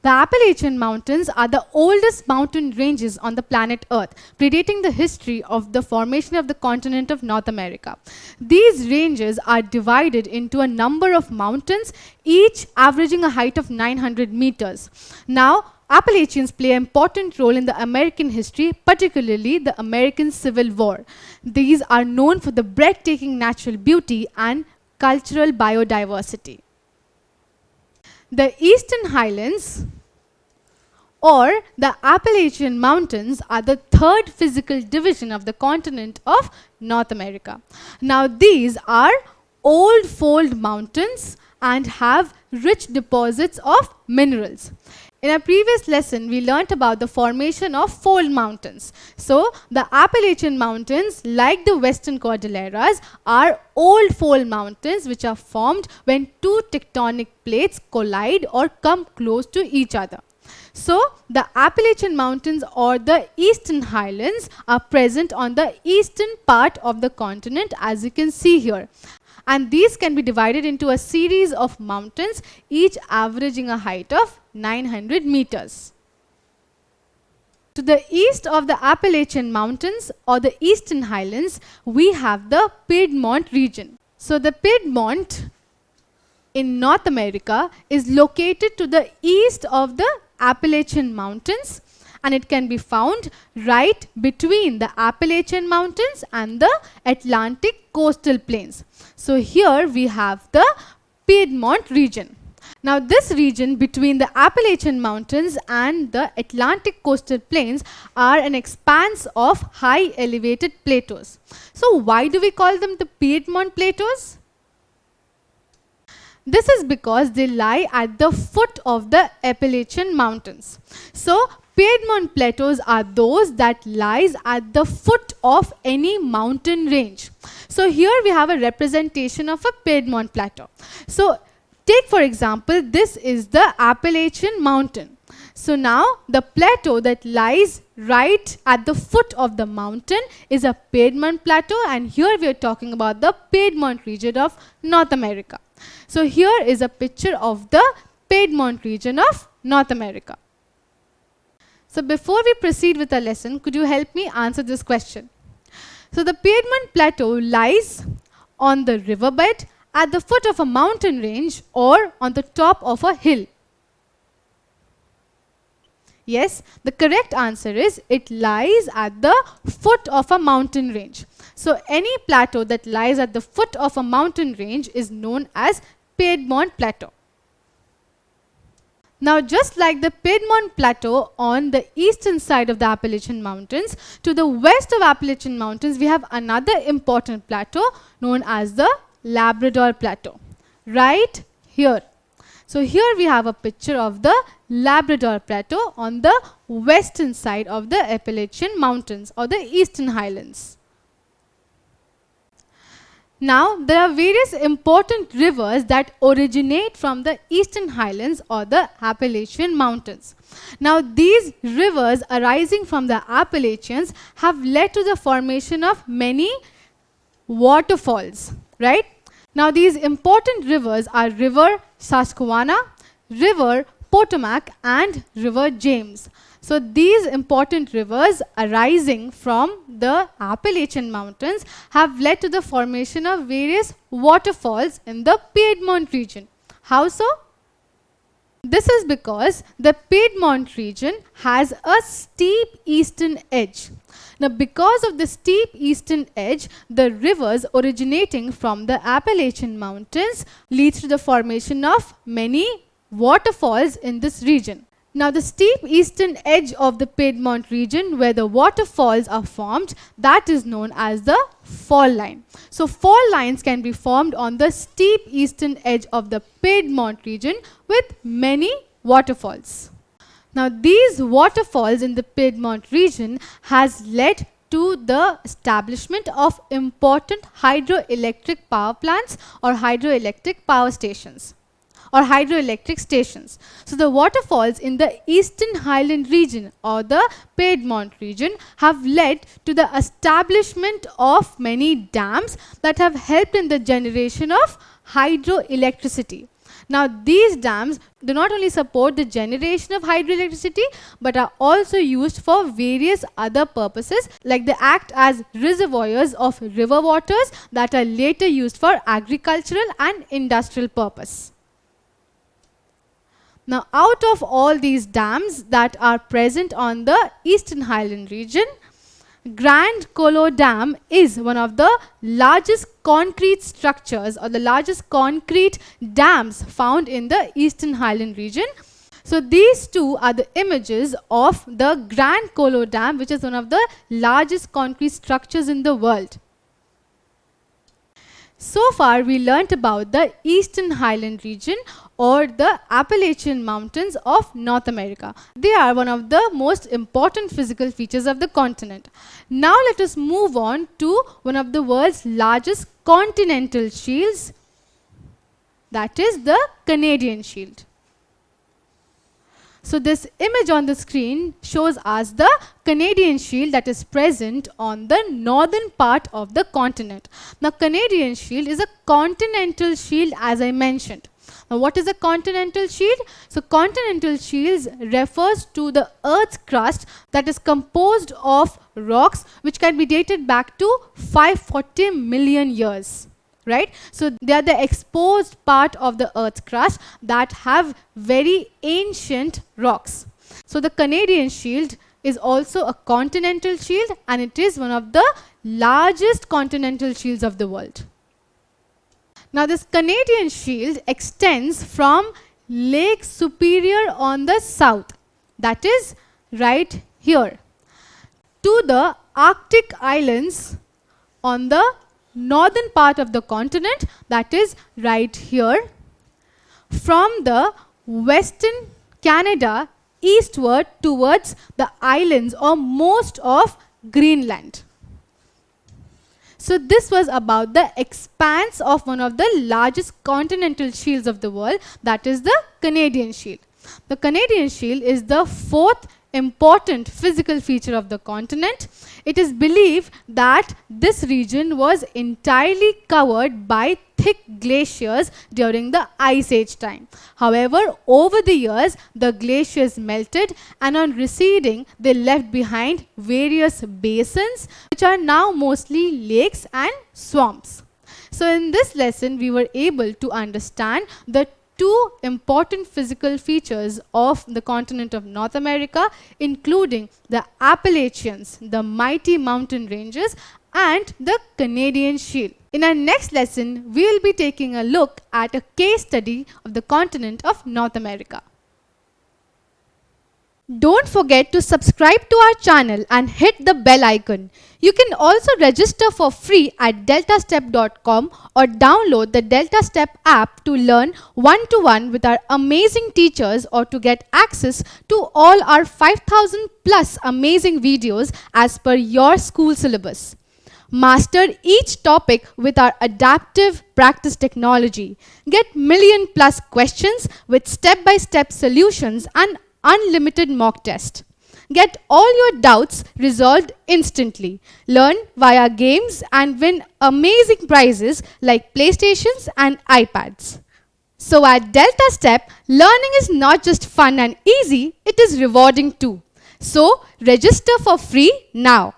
The Appalachian Mountains are the oldest mountain ranges on the planet Earth, predating the history of the formation of the continent of North America. These ranges are divided into a number of mountains, each averaging a height of 900 meters. Now, Appalachians play an important role in the American history, particularly the American Civil War. These are known for the breathtaking natural beauty and cultural biodiversity. The Eastern Highlands or the Appalachian Mountains are the third physical division of the continent of North America. Now these are old fold mountains and have rich deposits of minerals. In our previous lesson, we learnt about the formation of fold mountains. So, the Appalachian Mountains, like the Western Cordilleras, are old fold mountains which are formed when two tectonic plates collide or come close to each other. So, the Appalachian Mountains or the Eastern Highlands are present on the eastern part of the continent, as you can see here. And these can be divided into a series of mountains, each averaging a height of 900 meters. To the east of the Appalachian Mountains or the Eastern Highlands, we have the Piedmont region. So the Piedmont in North America is located to the east of the Appalachian Mountains, and it can be found right between the Appalachian Mountains and the Atlantic coastal plains. So here we have the Piedmont region. Now this region between the Appalachian Mountains and the Atlantic coastal plains are an expanse of high elevated plateaus. So why do we call them the Piedmont Plateaus? This is because they lie at the foot of the Appalachian Mountains. So Piedmont Plateaus are those that lies at the foot of any mountain range. So here we have a representation of a Piedmont Plateau. So take for example, this is the Appalachian Mountain. So now the plateau that lies right at the foot of the mountain is a Piedmont Plateau, and here we are talking about the Piedmont region of North America. So here is a picture of the Piedmont region of North America. So before we proceed with our lesson, could you help me answer this question? So the Piedmont Plateau lies on the riverbed, at the foot of a mountain range, or on the top of a hill. Yes, the correct answer is it lies at the foot of a mountain range. So any plateau that lies at the foot of a mountain range is known as Piedmont Plateau. Now just like the Piedmont Plateau on the eastern side of the Appalachian Mountains, to the west of Appalachian Mountains we have another important plateau known as the Labrador Plateau, right here. So here we have a picture of the Labrador Plateau on the western side of the Appalachian Mountains or the Eastern Highlands. Now there are various important rivers that originate from the Eastern Highlands or the Appalachian Mountains. Now these rivers arising from the Appalachians have led to the formation of many waterfalls, right? Now these important rivers are River Susquehanna, River Potomac and River James. So these important rivers arising from the Appalachian Mountains have led to the formation of various waterfalls in the Piedmont region. How so? This is because the Piedmont region has a steep eastern edge. Now because of the steep eastern edge, the rivers originating from the Appalachian Mountains leads to the formation of many waterfalls in this region. Now the steep eastern edge of the Piedmont region where the waterfalls are formed, that is known as the fall line. So fall lines can be formed on the steep eastern edge of the Piedmont region with many waterfalls. Now these waterfalls in the Piedmont region has led to the establishment of important hydroelectric power plants or hydroelectric power stations or hydroelectric stations. So the waterfalls in the Eastern Highland region or the Piedmont region have led to the establishment of many dams that have helped in the generation of hydroelectricity. Now, these dams do not only support the generation of hydroelectricity, but are also used for various other purposes, like they act as reservoirs of river waters that are later used for agricultural and industrial purpose. Now, out of all these dams that are present on the Eastern Highland region, Grand Kolo Dam is one of the largest concrete structures or the largest concrete dams found in the Eastern Highland region. So these two are the images of the Grand Kolo Dam, which is one of the largest concrete structures in the world. So far, we learnt about the Eastern Highland region or the Appalachian Mountains of North America. They are one of the most important physical features of the continent. Now let us move on to one of the world's largest continental shields, that is the Canadian Shield. So this image on the screen shows us the Canadian Shield that is present on the northern part of the continent. Now, Canadian Shield is a continental shield, as I mentioned. Now, what is a continental shield? So, continental shields refers to the Earth's crust that is composed of rocks which can be dated back to 540 million years. Right? So they are the exposed part of the Earth's crust that have very ancient rocks. So the Canadian Shield is also a continental shield, and it is one of the largest continental shields of the world. Now this Canadian Shield extends from Lake Superior on the south, that is right here, to the Arctic Islands on the northern part of the continent, that is right here, from the western Canada eastward towards the islands or most of Greenland. So this was about the expanse of one of the largest continental shields of the world, that is the Canadian Shield. The Canadian Shield is the fourth important physical feature of the continent. It is believed that this region was entirely covered by thick glaciers during the Ice Age time. However, over the years, the glaciers melted, and on receding, they left behind various basins, which are now mostly lakes and swamps. So in this lesson, we were able to understand the two important physical features of the continent of North America, including the Appalachians, the mighty mountain ranges, and the Canadian Shield. In our next lesson, we will be taking a look at a case study of the continent of North America. Don't forget to subscribe to our channel and hit the bell icon. You can also register for free at DeltaStep.com or download the DeltaStep app to learn one-to-one with our amazing teachers, or to get access to all our 5,000 plus amazing videos as per your school syllabus. Master each topic with our adaptive practice technology. Get million plus questions with step-by-step solutions and unlimited mock test. Get all your doubts resolved instantly. Learn via games and win amazing prizes like PlayStations and iPads. So at DeltaStep, learning is not just fun and easy, it is rewarding too. So register for free now.